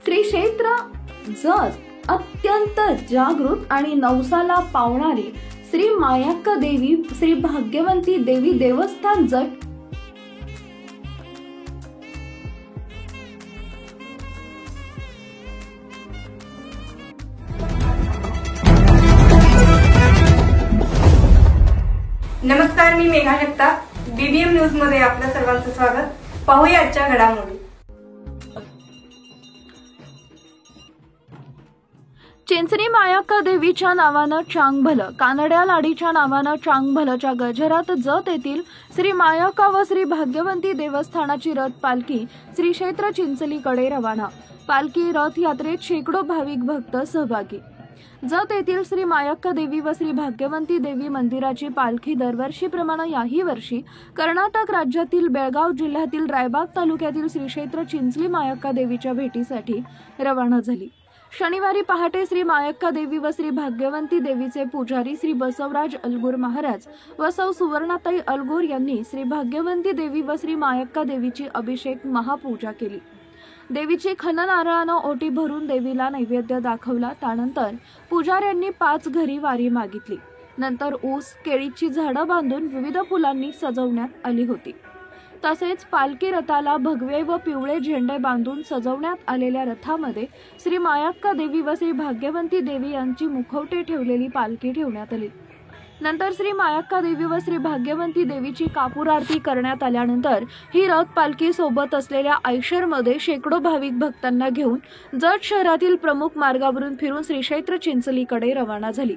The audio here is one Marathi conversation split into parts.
श्री क्षेत्र जत अत्यंत जागृत आणि नवसाला पावणारी श्री मायक्का देवी श्री भाग्यवंती देवी देवस्थान जत नमस्कार, मी मेघा जगताप. बीबीएम न्यूज मध्ये आपल्या सर्वांचं स्वागत. पाहूया आजच्या घडामोडी. चिंचणी मायक्का देवीच्या नावानं चांगभलं, कानड्या लाडीच्या नावानं चांगभलच्या गजरात जत येथील श्री मायक्का व श्री भाग्यवंती देवस्थानाची रथ पालखी श्री क्षेत्र चिंचलीकडे रवाना. पालखी रथ यात्रेत शेकडो भाविक भक्त सहभागी. जत येथील श्री मायक्का देवी व श्री भाग्यवंती देवी मंदिराची पालखी दरवर्षीप्रमाणे याही वर्षी कर्नाटक राज्यातील बेळगाव जिल्ह्यातील रायबाग तालुक्यातील श्री क्षेत्र चिंचली मायक्का देवीच्या भेटीसाठी रवाना झाली. शनिवारी पहाटे श्री मायक्का देवी व श्री भाग्यवंती देवीचे पुजारी श्री बसवराज अलगूर महाराज व सौ सुवर्णाताई अलगूर यांनी श्री भाग्यवंती देवी व श्री मायक्का देवीची अभिषेक महापूजा केली. देवीची खणनारळानं ओटी भरून देवीला नैवेद्य दाखवला. त्यानंतर पुजाऱ्यांनी 5 घरी वारी मागितली. नंतर ऊस, केळीची झाडं बांधून विविध फुलांनी सजवण्यात आली होती. तसेच पालखी रथाला भगवे व पिवळे झेंडे बांधून सजवण्यात आलेल्या रथामध्ये श्री मायक्का देवी व श्री भाग्यवंती देवी यांची मुखवटे ठेवलेली पालखी ठेवण्यात आली. नंतर श्री मायक्का देवी व श्री भाग्यवंती देवीची कापूर आरती करण्यात आल्यानंतर ही रथ पालखी सोबत असलेल्या आयशरमध्ये शेकडो भाविक भक्तांना घेऊन जत शहरातील प्रमुख मार्गावरून फिरून श्री क्षेत्र चिंचलीकडे रवाना झाली.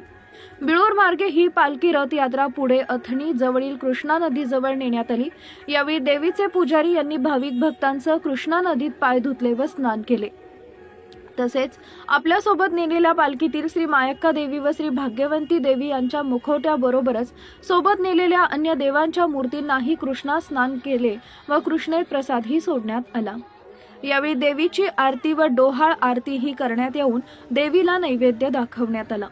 बिळूर मार्गे ही पालखी रथ यात्रा पुढे अथणी जवळील कृष्णा नदीजवळ नेण्यात आली. यावेळी देवीचे पुजारी यांनी भाविक भक्तांसह कृष्णा नदीत पाय धुतले व स्नान केले. तसेच आपल्या सोबत नेलेल्या पालखीतील श्री मायक्का देवी व श्री भाग्यवंती देवी यांच्या मुखवट्याबरोबरच सोबत नेलेल्या अन्य देवांच्या मूर्तींनाही कृष्णा स्नान केले व कृष्णेत प्रसादही सोडण्यात आला. यावेळी देवीची आरती व डोहाळ आरतीही करण्यात येऊन देवीला नैवेद्य दाखवण्यात आला.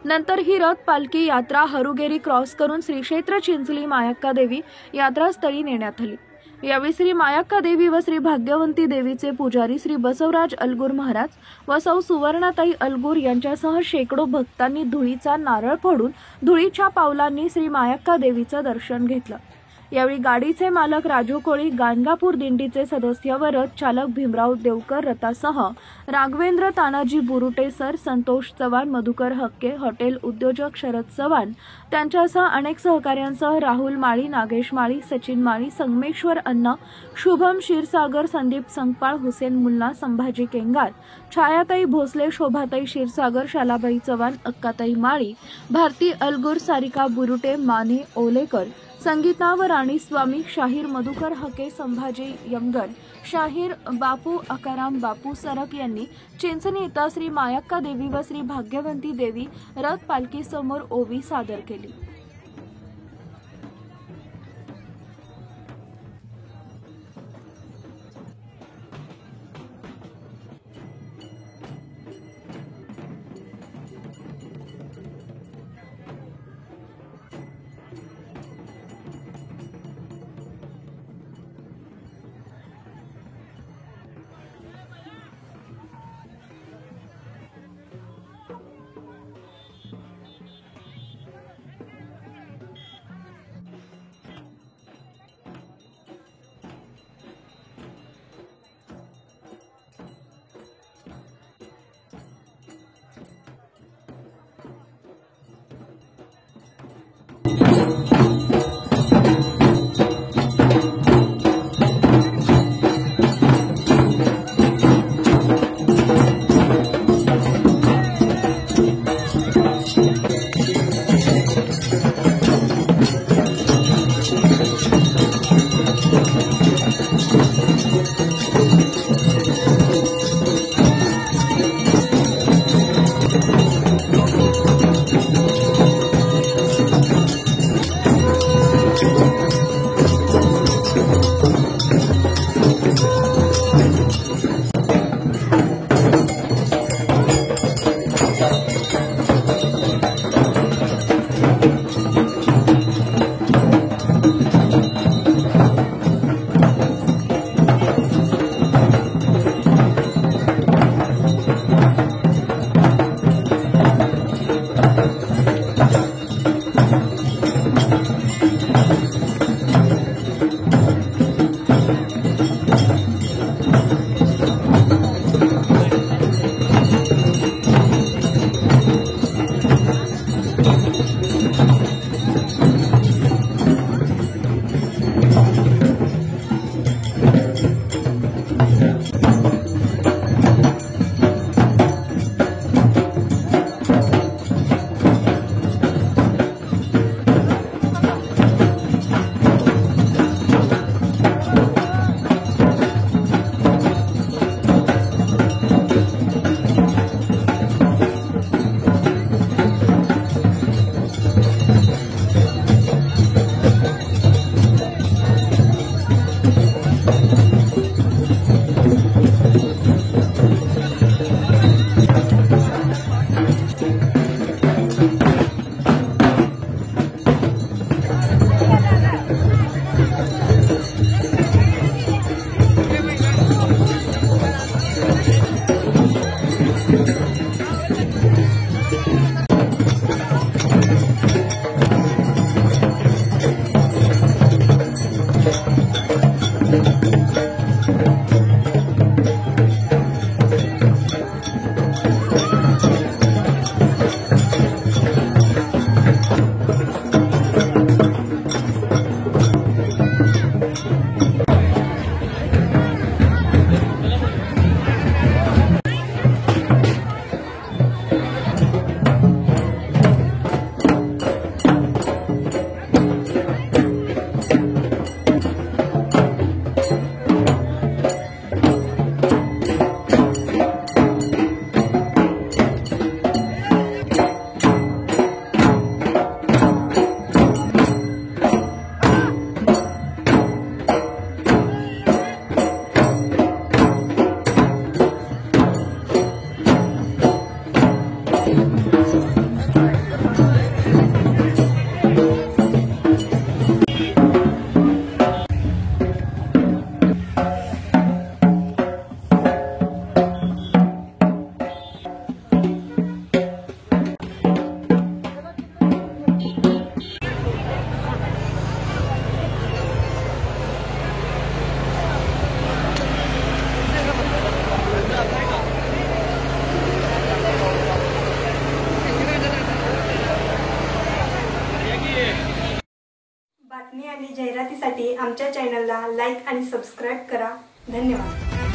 नंतर ही रथ पालखी यात्रा हरुगेरी क्रॉस करून श्री क्षेत्र चिंचली मायक्का देवी यात्रास्थळी नेण्यात आली. यावेळी श्री मायक्का देवी व श्री भाग्यवंती देवीचे पुजारी श्री बसवराज अलगूर महाराज व सौ सुवर्णाताई अलगूर यांच्यासह शेकडो भक्तांनी धुळीचा नारळ फोडून धुळीच्या पावलांनी श्री मायक्का देवीचं दर्शन घेतलं. यावेळी गाडीचे मालक राजू कोळी, गाणगापूर दिंडीचे सदस्य व रथ चालक भीमराव देवकर रथासह राघवेंद्र तानाजी बुरुटे सर, संतोष चव्हाण, मधुकर हक्के, हॉटेल उद्योजक शरद चव्हाण त्यांच्यासह अनेक सहकाऱ्यांसह राहुल माळी, नागेश माळी, सचिन माळी, संगमेश्वर अण्णा, शुभम क्षीरसागर, संदीप संकपाळ, हुसेन मुल्ला, संभाजी केंगार, छायाताई भोसले, शोभाताई क्षीरसागर, शालाबाई चव्हाण, अक्काताई माळी, भारती अलगूर, सारिका बुरुटे, माने ओलेकर, संगीता व राणी स्वामी, शाहीर मधुकर हके, संभाजी यमगर, शाहीर बापू अकाराम बापू सरक यांनी चिंचणी इथं श्री मायक्का देवी व श्री भाग्यवंती देवी रथ पालखी समोर ओवी सादर केली. जाहिरातीसाठी आमच्या चॅनलला लाईक आणि सबस्क्राईब करा. धन्यवाद.